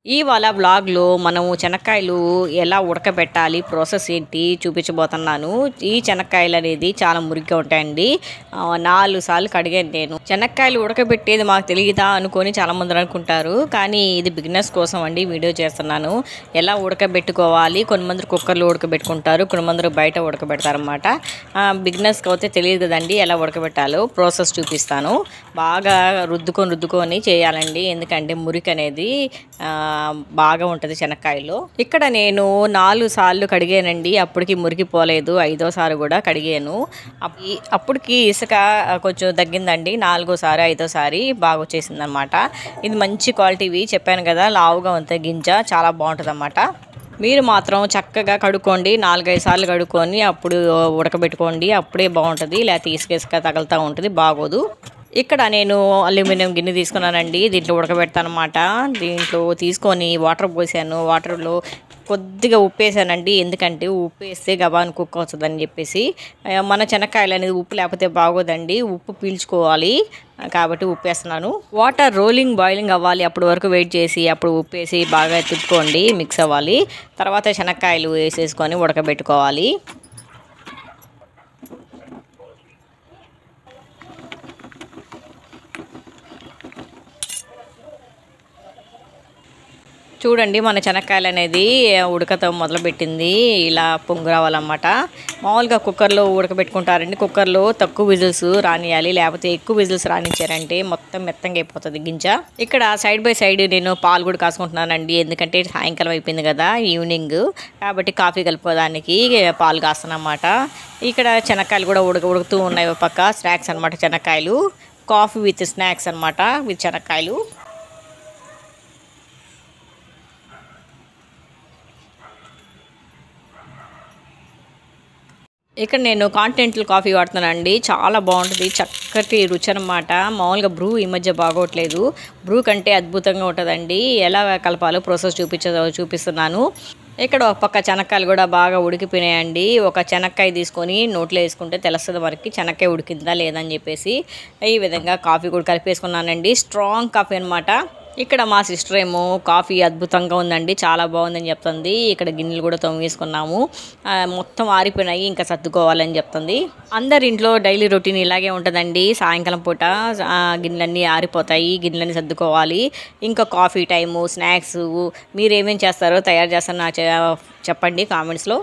ఇవాళ వ్లాగ్‌లో మనము చెనక్కాయలు ఎలా ఉడకబెట్టాలి, ప్రాసెస్ ఏంటి చూపించబోతున్నాను. ఈ చెనక్కాయలనేది చాలా మురికిగా ఉంటాయండి. 4 సార్లు కడిగాను నేను. చెనక్కాయలు ఉడకబెట్టేది మాకు తెలీదా అనుకొని చాలామంది అనుకుంటారు. కానీ ఇది బిగినర్స్ కోసం అండి వీడియో చేస్తున్నాను. ఎలా ఉడకబెట్టుకోవాలి, కొంతమంది కుక్కర్‌లో ఉడకబెట్టుకుంటారు, కొంతమంది బయట ఉడకబెడతారనమాట. బిగినర్స్‌కి అయితే తెలియదు కదండి ఎలా ఉడకబెట్టాలో. ప్రాసెస్ చూపిస్తాను. బాగా రుద్దుకొని చేయాలండి. ఎందుకంటే మురికి అనేది బాగా ఉంటుంది చెనక్కాయలో. ఇక్కడ నేను 4 సార్లు కడిగానండి. అప్పటికి మురికిపోలేదు. 5వ సారి కూడా కడిగాను. అప్పటికి ఇసుక కొంచెం తగ్గిందండి. 4వ సారి 5వ సారి బాగా వచ్చేసింది అనమాట. ఇది మంచి క్వాలిటీవి చెప్పాను కదా, లావుగా ఉంది గింజ, చాలా బాగుంటుంది అన్నమాట. మీరు మాత్రం చక్కగా కడుక్కోండి. 4-5 సార్లు కడుక్కొని అప్పుడు ఉడకబెట్టుకోండి. అప్పుడే బాగుంటుంది. లేకపోతే ఇసుక తగులుతూ ఉంటుంది, బాగోదు. ఇక్కడ నేను అల్యూమినియం గిన్నె తీసుకున్నానండి. దీంట్లో ఉడకబెడతానమాట. దీంట్లో తీసుకొని వాటర్ పోసాను. వాటర్లో కొద్దిగా ఉప్పు వేసానండి. ఎందుకంటే ఉప్పు వేస్తే గబాన్ కుక్ అవుతుందని చెప్పేసి. మన చెనక్కాయలు అనేది ఉప్పు లేకపోతే బాగోదండి, ఉప్పు పీల్చుకోవాలి కాబట్టి ఉప్పు వేస్తున్నాను. వాటర్ బాయిలింగ్ అవ్వాలి, అప్పటి వరకు వెయిట్ చేసి అప్పుడు ఉప్పు వేసి బాగా తిప్పుకోండి, మిక్స్ అవ్వాలి. తర్వాత చెనక్కాయలు వేసేసుకొని ఉడకబెట్టుకోవాలి. చూడండి, మన చెనక్కాయలు అనేది ఉడకతో మొదలుపెట్టింది. ఇలా పొంగు రావాలన్నమాట. మామూలుగా కుక్కర్లో ఉడకబెట్టుకుంటారండి. కుక్కర్లో తక్కువ విజిల్స్ రానియాలి, లేకపోతే ఎక్కువ విజిల్స్ రానిచ్చారంటే మొత్తం మెత్తంగా అయిపోతుంది గింజ. ఇక్కడ సైడ్ బై సైడ్ నేను పాలు కూడా కాసుకుంటున్నానండి. ఎందుకంటే సాయంకాలం అయిపోయింది కదా, ఈవినింగ్ కాబట్టి కాఫీ కలుపుకోవడానికి పాలు కాస్తానమాట. ఇక్కడ చెనక్కాయలు కూడా ఉడుకుతూ ఉన్నాయి. ఒక పక్క స్నాక్స్ అనమాట చెనక్కాయలు. కాఫీ విత్ స్నాక్స్ అనమాట, విత్ చెనక్కాయలు. ఇక్కడ నేను కాంటినెంటల్ కాఫీ వాడుతున్నానండి. చాలా బాగుంటుంది, చక్కటి రుచి అనమాట. మామూలుగా బ్రూ ఈ మధ్య బాగోట్లేదు. బ్రూ కంటే అద్భుతంగా ఉంటుందండి. ఎలా కలపాలో ప్రాసెస్ చూపిస్తున్నాను. ఇక్కడ ఒక పక్క చెనక్కాయలు కూడా బాగా ఉడికిపోయినాయండి. ఒక చెనక్కాయ తీసుకొని నోట్లో వేసుకుంటే తెలుస్తుంది మనకి చెనక్కాయ ఉడికిందా లేదని చెప్పేసి. ఈ విధంగా కాఫీ కూడా కలిపేసుకున్నానండి. స్ట్రాంగ్ కాఫీ అనమాట. ఇక్కడ మా సిస్టర్ ఏమో కాఫీ అద్భుతంగా ఉందండి, చాలా బాగుందని చెప్తుంది. ఇక్కడ గిన్నెలు కూడా తోమేసుకున్నాము. మొత్తం ఆరిపోయినాయి, ఇంకా సర్దుకోవాలని చెప్తుంది. అందరి ఇంట్లో డైలీ రొటీన్ ఇలాగే ఉంటుందండి. సాయంకాలం పూట గిన్నెలన్నీ ఆరిపోతాయి, గిన్నెలన్నీ సర్దుకోవాలి. ఇంకా కాఫీ టైము, స్నాక్స్ మీరు ఏమేమి చేస్తారో తయారు చేస్తారో నాకు చెప్పండి కామెంట్స్లో.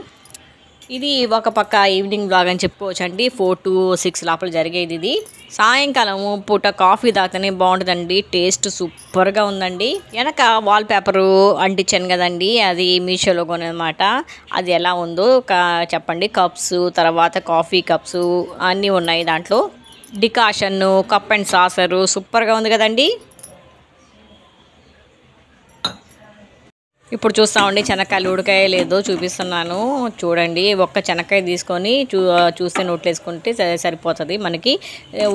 ఇది ఒక పక్క ఈవినింగ్ బ్లాగ్ అని చెప్పుకోవచ్చు అండి. 4 to 6 లోపల జరిగేది ఇది. సాయంకాలం పూట కాఫీ తాగితేనే బాగుంటుందండి. టేస్ట్ సూపర్గా ఉందండి. వెనక వాల్ పేపరు అంటించాను కదండి, అది మీషోలో కొనమాట. అది ఎలా ఉందో చెప్పండి. కప్స్, తర్వాత కాఫీ కప్స్ అన్నీ ఉన్నాయి దాంట్లో. డికాషన్, కప్ అండ్ సాసరు సూపర్గా ఉంది కదండి. ఇప్పుడు చూస్తామండి చెనక్కాయలు ఉడకాయ లేదో చూపిస్తున్నాను. చూడండి, ఒక్క చెనక్కాయ తీసుకొని చూస్తే నోట్లు వేసుకుంటే సరిపోతుంది. మనకి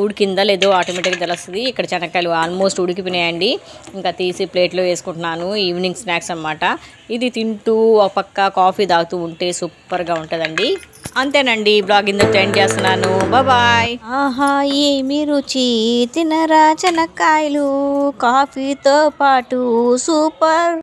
ఉడికిందా లేదో ఆటోమేటిక్గా తెలుస్తుంది. ఇక్కడ చెనక్కాయలు ఆల్మోస్ట్ ఉడికిపోయినాయండి. ఇంకా తీసి ప్లేట్లో వేసుకుంటున్నాను. ఈవినింగ్ స్నాక్స్ అనమాట. ఇది తింటూ ఒక పక్క కాఫీ తాగుతూ ఉంటే సూపర్గా ఉంటుందండి. అంతేనండి, బ్లాగ్ ఇందుకు ఎండ్ చేస్తున్నాను. బాయ్. ఆహా ఏమి రుచి, తినరా చెనక్కాయలు కాఫీతో పాటు సూపర్.